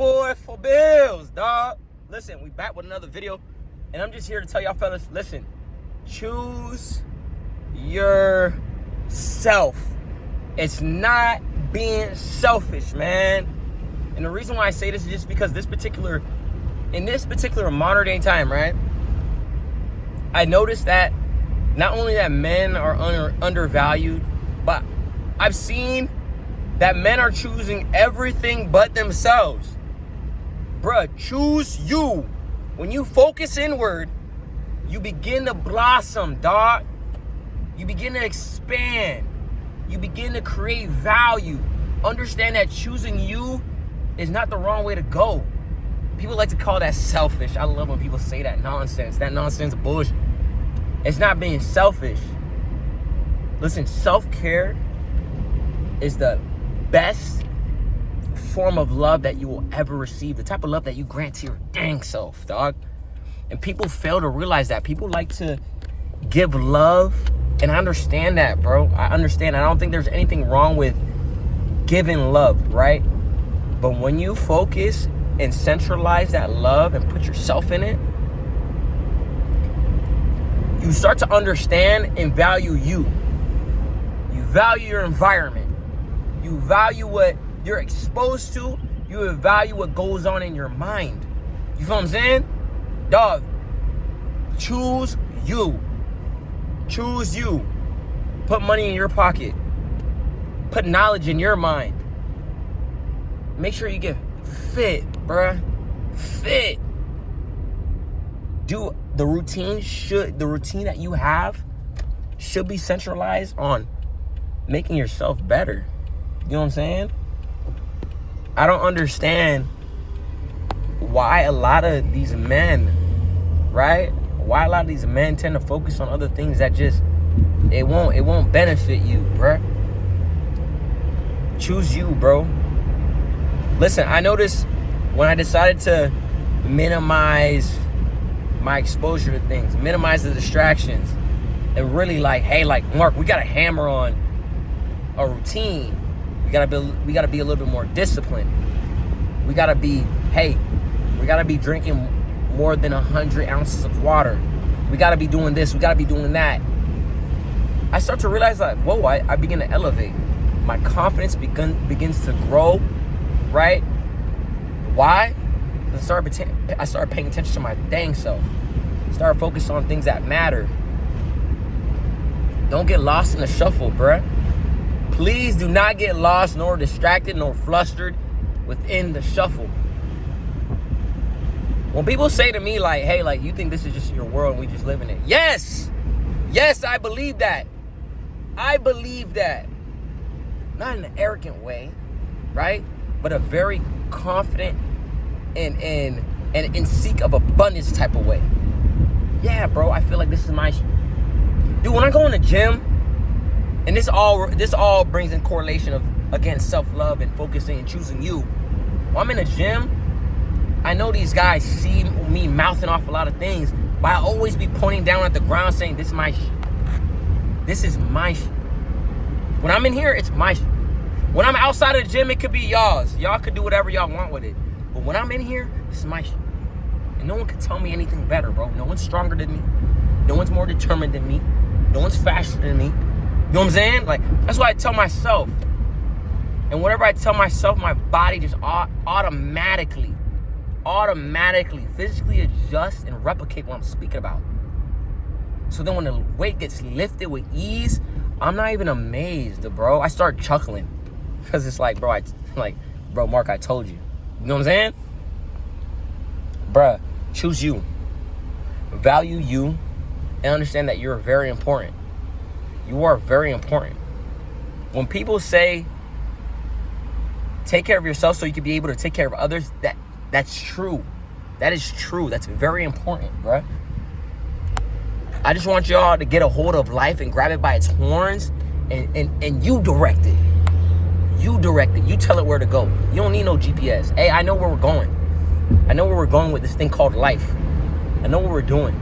boy for bills, dog. Listen, we back with another video, and I'm just here to tell y'all fellas, listen, choose yourself. It's not being selfish, man. And the reason why I say this is just because in this particular modern day time, right? I noticed that not only that men are undervalued, but I've seen that men are choosing everything but themselves. Bruh, choose you. When you focus inward, you begin to blossom, dog. You begin to expand. You begin to create value. Understand that choosing you is not the wrong way to go. People like to call that selfish. I love when people say that nonsense. That nonsense bullshit. It's not being selfish. Listen, self-care is the best form of love that you will ever receive. The type of love that you grant to your dang self, dog. And people fail to realize that. People like to give love, and I understand that, bro. I understand. I don't think there's anything wrong with giving love, right? But when you focus and centralize that love and put yourself in it, you start to understand and value you. You value your environment. You value what you're exposed to. You value what goes on in your mind. You feel what I'm saying? Dog, choose you. Choose you. Put money in your pocket. Put knowledge in your mind. Make sure you get fit, bruh. Fit. Do the routine that you have should be centralized on making yourself better. You know what I'm saying? I don't understand why a lot of these men, right? Why a lot of these men tend to focus on other things that just it won't benefit you, bruh. Choose you, bro. Listen, I noticed when I decided to minimize my exposure to things, minimize the distractions, and really hey, Mark, we gotta hammer on a routine. We gotta be a little bit more disciplined. We gotta be drinking more than 100 ounces of water. We gotta be doing this. We gotta be doing that. I start to realize whoa, I begin to elevate. My confidence begins to grow, right? Why? I started paying attention to my dang self. Start focusing on things that matter. Don't get lost in the shuffle, bruh. Please do not get lost, nor distracted, nor flustered within the shuffle. When people say to me hey, you think this is just your world and we just live in it. Yes, I believe that. I believe that. Not in an arrogant way, right? But a very confident and in seek of abundance type of way. Yeah, bro, I feel like this is my dude. When I go in the gym, and this all brings in correlation of, again, self-love and focusing and choosing you. When I'm in the gym, I know these guys see me mouthing off a lot of things, but I always be pointing down at the ground saying, this is my shit. This is my shit. When I'm in here, it's my shit. When I'm outside of the gym, it could be y'all's. Y'all could do whatever y'all want with it. But when I'm in here, this is my shit. And no one can tell me anything better, bro. No one's stronger than me. No one's more determined than me. No one's faster than me. You know what I'm saying? That's what I tell myself. And whatever I tell myself, my body just automatically, physically adjusts and replicate what I'm speaking about. So then when the weight gets lifted with ease, I'm not even amazed, bro. I start chuckling. Because it's bro, Mark, I told you. You know what I'm saying? Bruh, choose you. Value you. And understand that you're very important. You are very important. When people say, take care of yourself so you can be able to take care of others, that's true. That is true. That's very important, bruh. I just want y'all to get a hold of life and grab it by its horns and you direct it. You direct it. You tell it where to go. You don't need no GPS. Hey, I know where we're going. I know where we're going with this thing called life. I know what we're doing.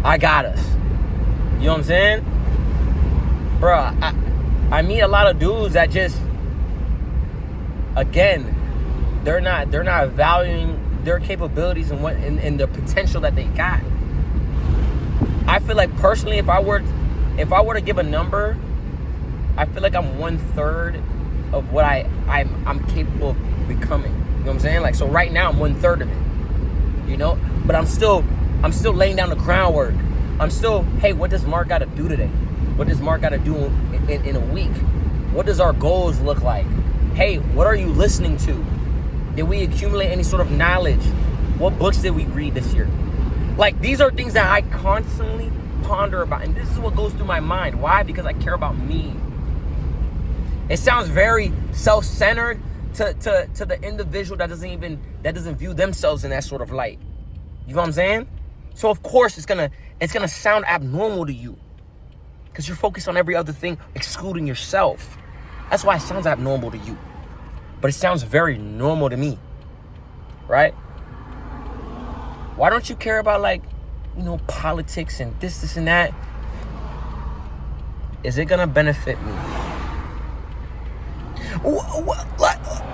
I got us. You know what I'm saying? Bro, I meet a lot of dudes that just again, they're not valuing their capabilities and and the potential that they got. I feel like personally, if I were to give a number, I feel like I'm 1/3 of what I'm capable of becoming. You know what I'm saying? Like, so right now I'm 1/3 of it. You know, but I'm still laying down the groundwork. I'm still, hey, what does Mark got to do today? What does Mark got to do in a week? What does our goals look like? Hey, what are you listening to? Did we accumulate any sort of knowledge? What books did we read this year? Like, these are things that I constantly ponder about, and this is what goes through my mind. Why? Because I care about me. It sounds very self-centered to the individual that doesn't view themselves in that sort of light. You know what I'm saying? So of course it's gonna sound abnormal to you, because you're focused on every other thing excluding yourself. That's why it sounds abnormal to you, but it sounds very normal to me, right? Why don't you care about, like, you know, politics and this and that? Is it gonna benefit me?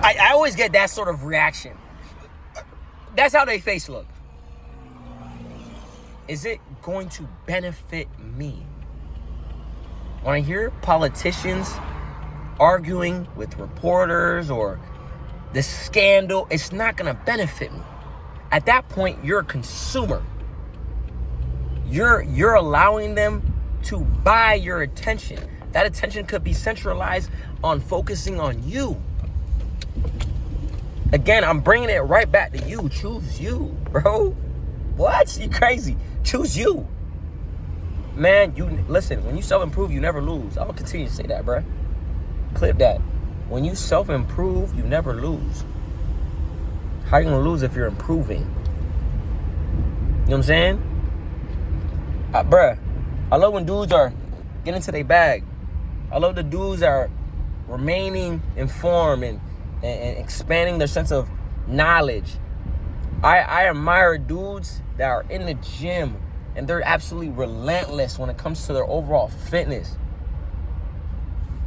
I always get that sort of reaction. That's how they face look. Is it going to benefit me? When I hear politicians arguing with reporters or this scandal, it's not gonna benefit me. At that point, you're a consumer. You're allowing them to buy your attention. That attention could be centralized on focusing on you. Again, I'm bringing it right back to you. Choose you, bro. What? You crazy. Choose you. Man, listen, when you self-improve, you never lose. I will continue to say that, bro. Clip that. When you self-improve, you never lose. How are you going to lose if you're improving? You know what I'm saying? Bruh, I love when dudes are getting into their bag. I love the dudes that are remaining informed and expanding their sense of knowledge. I admire dudes that are in the gym and they're absolutely relentless when it comes to their overall fitness.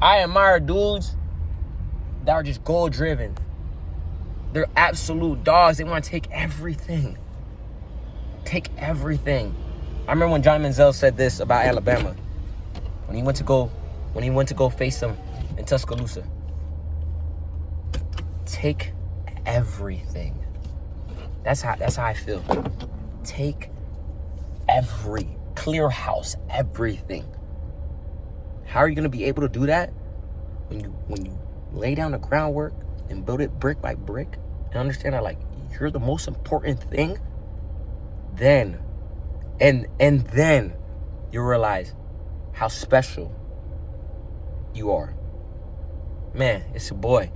I admire dudes that are just goal-driven. They're absolute dogs. They want to take everything. Take everything. I remember when Johnny Manziel said this about Alabama when he went to go face them in Tuscaloosa. Take everything. That's how I feel. Take clear house, everything. How are you going to be able to do that when you lay down the groundwork and build it brick by brick and understand that, like, you're the most important thing? Then you realize how special you are. Man, it's your boy.